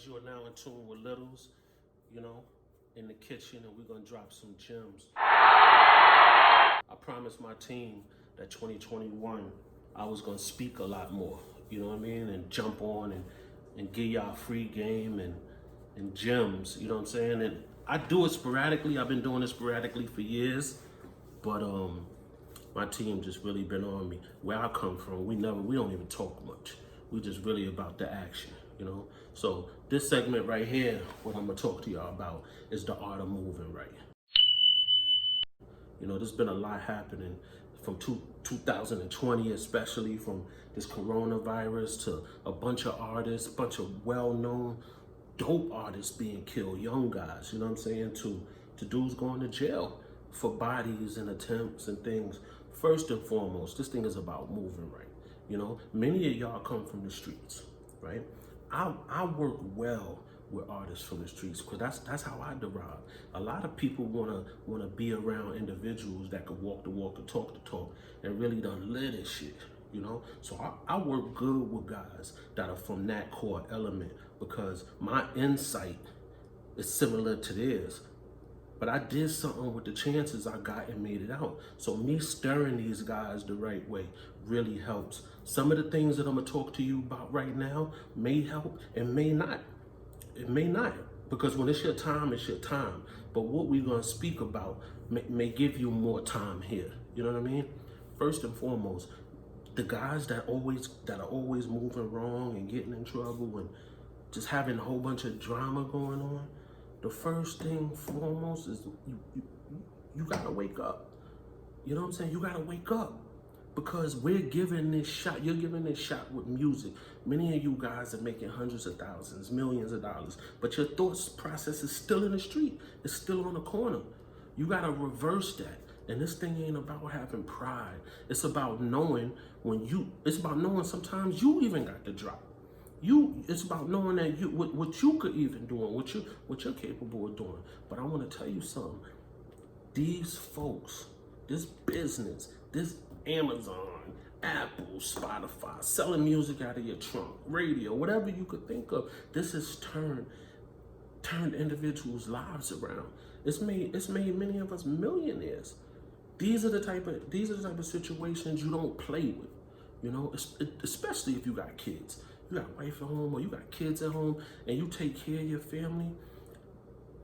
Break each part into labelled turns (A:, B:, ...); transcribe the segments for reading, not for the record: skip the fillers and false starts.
A: You are now in tune with Littles, you know, in the kitchen, and we're gonna drop some gems. I promised my team that 2021 I was gonna speak a lot more, you know what I mean, and jump on and give y'all free game and gems, you know what I'm saying? And I do it sporadically. I've been doing it sporadically for years, but my team just really been on me. Where I come from, we don't even talk much. We just really about the action, you know? So this segment right here, what I'm gonna talk to y'all about is the art of moving right. You know, there's been a lot happening from 2020, especially from this coronavirus to a bunch of artists, a bunch of well-known dope artists being killed, young guys, you know what I'm saying, to dudes going to jail for bodies and attempts and things. First and foremost, this thing is about moving right. You know, many of y'all come from the streets, right? I work well with artists from the streets because that's how I derive. A lot of people wanna be around individuals that could walk the walk and talk the talk and really done live this shit, you know? So I work good with guys that are from that core element because my insight is similar to theirs. But I did something with the chances I got and made it out. So me stirring these guys the right way really helps. Some of the things that I'm gonna talk to you about right now may help and may not. It may not, because when it's your time, it's your time. But what we're gonna speak about may give you more time here. You know what I mean? First and foremost, the guys that are always moving wrong and getting in trouble and just having a whole bunch of drama going on, the first thing foremost is you gotta wake up. You know what I'm saying? You gotta wake up because we're giving this shot. You're giving this shot with music. Many of you guys are making hundreds of thousands, millions of dollars, but your thoughts process is still in the street. It's still on the corner. You gotta reverse that. And this thing ain't about having pride. It's about knowing it's about knowing sometimes you even got the drop. It's about knowing that what you could even do and what you're capable of doing. But I want to tell you something. These folks, this business, this Amazon, Apple, Spotify, selling music out of your trunk, radio, whatever you could think of, this has turned individuals' lives around. It's made many of us millionaires. These are the type of situations you don't play with, you know, especially if you got kids. You got a wife at home or you got kids at home and you take care of your family.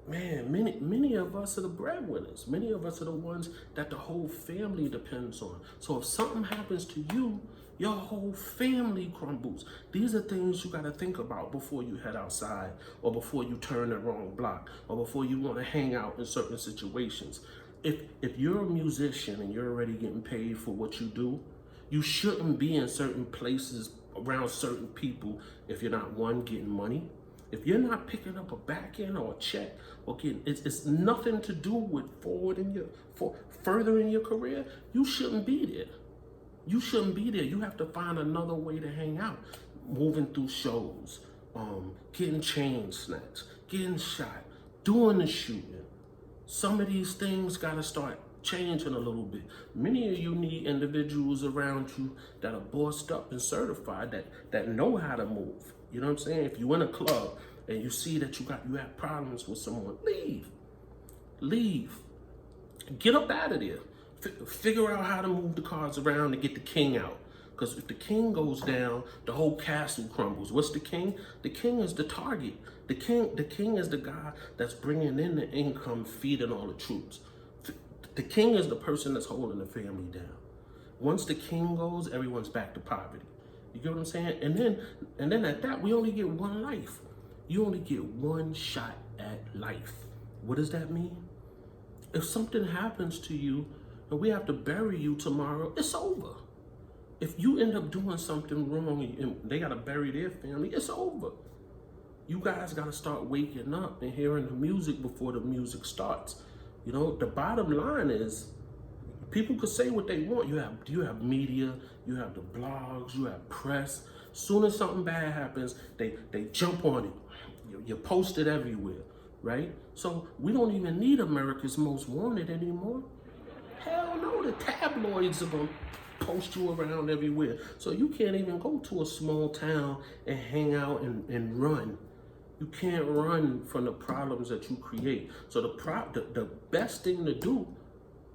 A: Man, many of us are the breadwinners. Many of us are the ones that the whole family depends on. So if something happens to you, your whole family crumbles. These are things you got to think about before you head outside or before you turn the wrong block or before you want to hang out in certain situations. If you're a musician and you're already getting paid for what you do, you shouldn't be in certain places around certain people if you're not, one, getting money. If you're not picking up a back end or a check or getting, it's nothing to do with furthering your career, you shouldn't be there. You shouldn't be there. You have to find another way to hang out. Moving through shows, getting chain snatched, getting shot, doing the shooting. Some of these things gotta start changing a little bit. Many of you need individuals around you that are bossed up and certified that know how to move. You know what I'm saying? If you're in a club and you see that you have problems with someone, leave. Get up out of there. Figure out how to move the cards around and get the king out. Because if the king goes down, the whole castle crumbles. What's the king? The king is the target. The king is the guy that's bringing in the income, feeding all the troops. The king is the person that's holding the family down. Once the king goes, everyone's back to poverty. You get what I'm saying? And then at that, we only get one life. You only get one shot at life. What does that mean? If something happens to you and we have to bury you tomorrow, it's over. If you end up doing something wrong and they got to bury their family, it's over. You guys got to start waking up and hearing the music before the music starts. You know, the bottom line is people could say what they want. You have media, you have the blogs, you have press. Soon as something bad happens, they jump on it. You post it everywhere, right? So we don't even need America's Most Wanted anymore. Hell no, the tabloids are gonna post you around everywhere. So you can't even go to a small town and hang out and run. You can't run from the problems that you create. So the best thing to do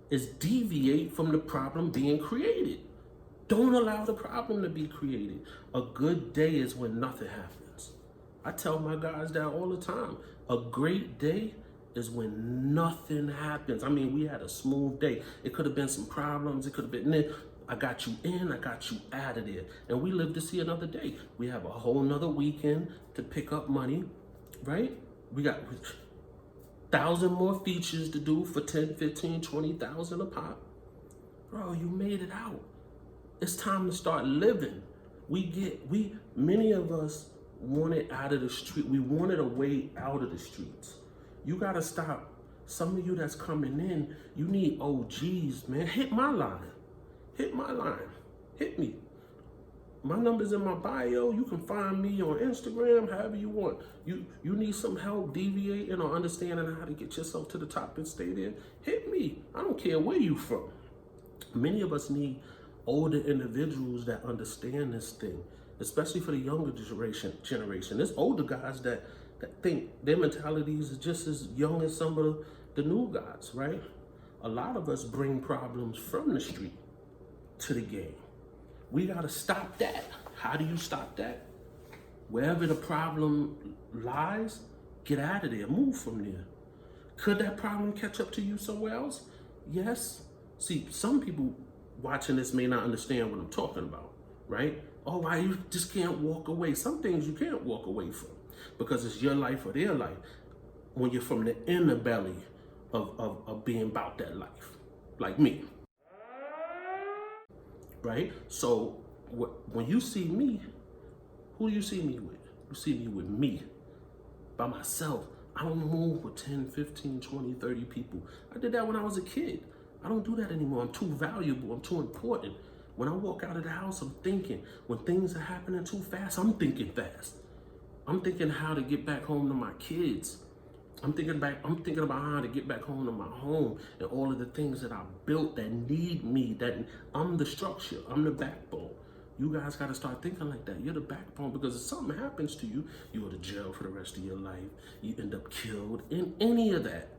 A: is deviate from the problem being created. Don't allow the problem to be created. A good day is when nothing happens. I tell my guys that all the time. A great day is when nothing happens. I mean, we had a smooth day. It could have been some problems. It could have been, I got you in, I got you out of there. And we live to see another day. We have a whole nother weekend to pick up money, right? We got 1,000 more features to do for 10, 15, 20,000 a pop. Bro, you made it out. It's time to start living. Many of us wanted out of the street. We wanted a way out of the streets. You gotta stop. Some of you that's coming in, you need OGs, man. Hit my line. Hit my line. Hit me. My number's in my bio. You can find me on Instagram, however you want. You need some help deviating or understanding how to get yourself to the top and stay there? Hit me. I don't care where you from. Many of us need older individuals that understand this thing, especially for the younger generation. There's older guys that think their mentalities are just as young as some of the new guys, right? A lot of us bring problems from the street to the game. We gotta stop that. How do you stop that? Wherever the problem lies, get out of there, move from there. Could that problem catch up to you somewhere else? Yes. See, some people watching this may not understand what I'm talking about, right? Oh, why you just can't walk away. Some things you can't walk away from because it's your life or their life when you're from the inner belly of being about that life, like me, right? So when you see me, who do you see me with? You see me with me, by myself. I don't move with 10, 15, 20, 30 people. I did that when I was a kid. I don't do that anymore. I'm too valuable. I'm too important. When I walk out of the house, I'm thinking. When things are happening too fast, I'm thinking fast. I'm thinking how to get back home to my kids. I'm thinking about how to get back home to my home and all of the things that I built that need me, that I'm the structure, I'm the backbone. You guys got to start thinking like that. You're the backbone, because if something happens to you, you go to jail for the rest of your life. You end up killed in any of that.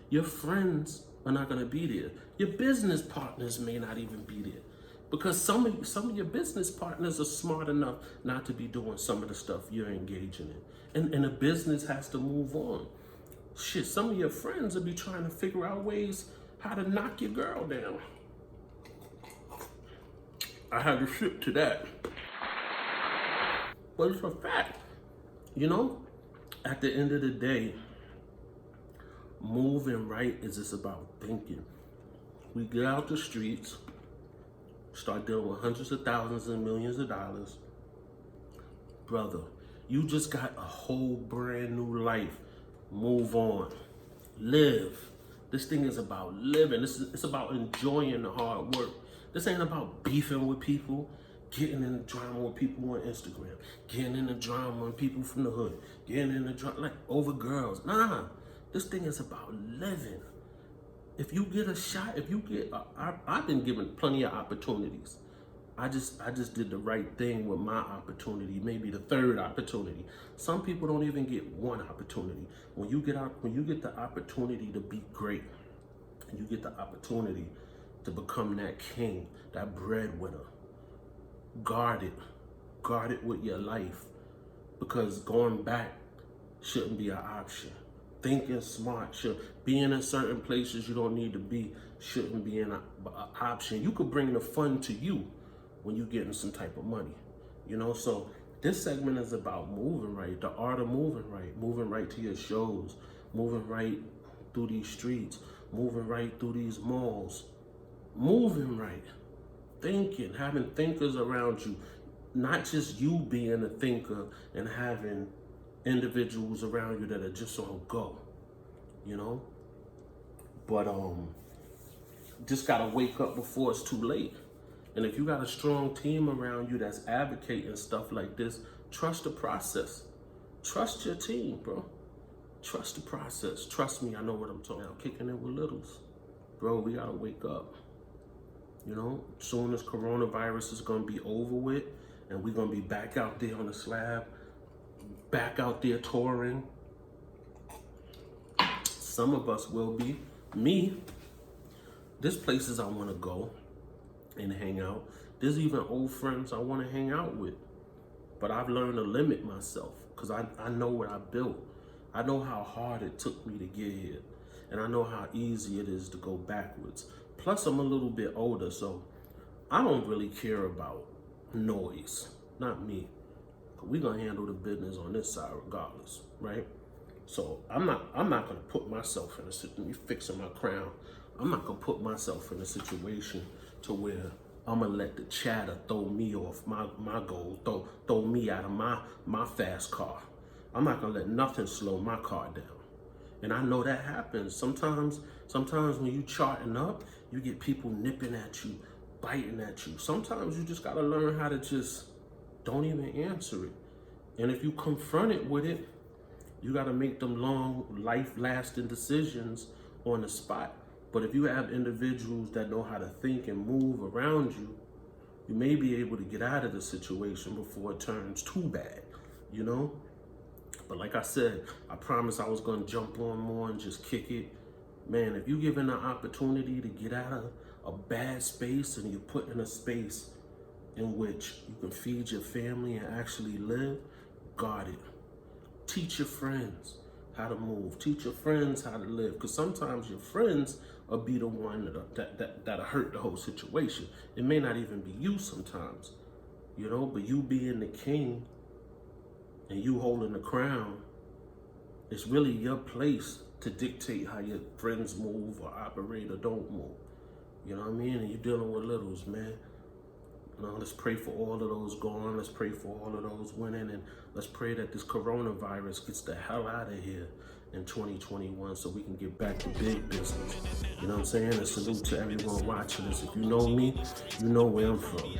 A: Your friends are not going to be there. Your business partners may not even be there, because some of your business partners are smart enough not to be doing some of the stuff you're engaging in. And the business has to move on. Shit, some of your friends will be trying to figure out ways how to knock your girl down. I had to ship to that. But it's a fact. You know, at the end of the day, moving right is just about thinking. We get out the streets, start dealing with hundreds of thousands and millions of dollars. Brother, you just got a whole brand new life. Move on. Live. This thing is about living. It's about enjoying the hard work. This ain't about beefing with people, getting in the drama with people on Instagram, getting in the drama with people from the hood, getting in the drama like over girls. Nah, this thing is about living. If you get a shot, I've been given plenty of opportunities. I just did the right thing with my opportunity, maybe the third opportunity. Some people don't even get one opportunity. When you get the opportunity to be great, and you get the opportunity to become that king, that breadwinner, guard it with your life, because going back shouldn't be an option. Thinking smart, being in certain places you don't need to be shouldn't be an option. You could bring the fun to you when you getting some type of money, you know? So this segment is about moving right, the art of moving right to your shows, moving right through these streets, moving right through these malls, moving right, thinking, having thinkers around you, not just you being a thinker and having individuals around you that are just on go, you know? But just gotta wake up before it's too late. And if you got a strong team around you that's advocating stuff like this, trust the process. Trust your team, bro. Trust the process. Trust me, I know what I'm talking about. Kicking it with littles. Bro, we gotta wake up. You know, soon as coronavirus is gonna be over with and we're gonna be back out there on the slab, back out there touring. Some of us will be. Me, there's places I want to go and hang out. There's even old friends I want to hang out with. But I've learned to limit myself because I know what I built. I know how hard it took me to get here. And I know how easy it is to go backwards. Plus, I'm a little bit older, so I don't really care about noise. Not me. We're going to handle the business on this side regardless, right? So I'm not gonna put myself in a situation. Me fixing my crown. I'm not gonna put myself in a situation to where I'm gonna let the chatter throw me off my goal, throw me out of my fast car. I'm not gonna let nothing slow my car down. And I know that happens. Sometimes when you charting up, you get people nipping at you, biting at you. Sometimes you just gotta learn how to just don't even answer it. And if you confront it with it, you got to make them long, life-lasting decisions on the spot. But if you have individuals that know how to think and move around you, you may be able to get out of the situation before it turns too bad, you know? But like I said, I promised I was going to jump on more and just kick it. Man, if you're given the opportunity to get out of a bad space and you're put in a space in which you can feed your family and actually live, guard it. Teach your friends how to move. Teach your friends how to live. Because sometimes your friends will be the one that'll hurt the whole situation. It may not even be you sometimes, you know, but you being the king and you holding the crown, it's really your place to dictate how your friends move or operate or don't move. You know what I mean? And you're dealing with littles, man. You know, let's pray for all of those gone. Let's pray for all of those winning. And let's pray that this coronavirus gets the hell out of here in 2021 so we can get back to big business. You know what I'm saying? And salute to everyone watching this. If you know me, you know where I'm from.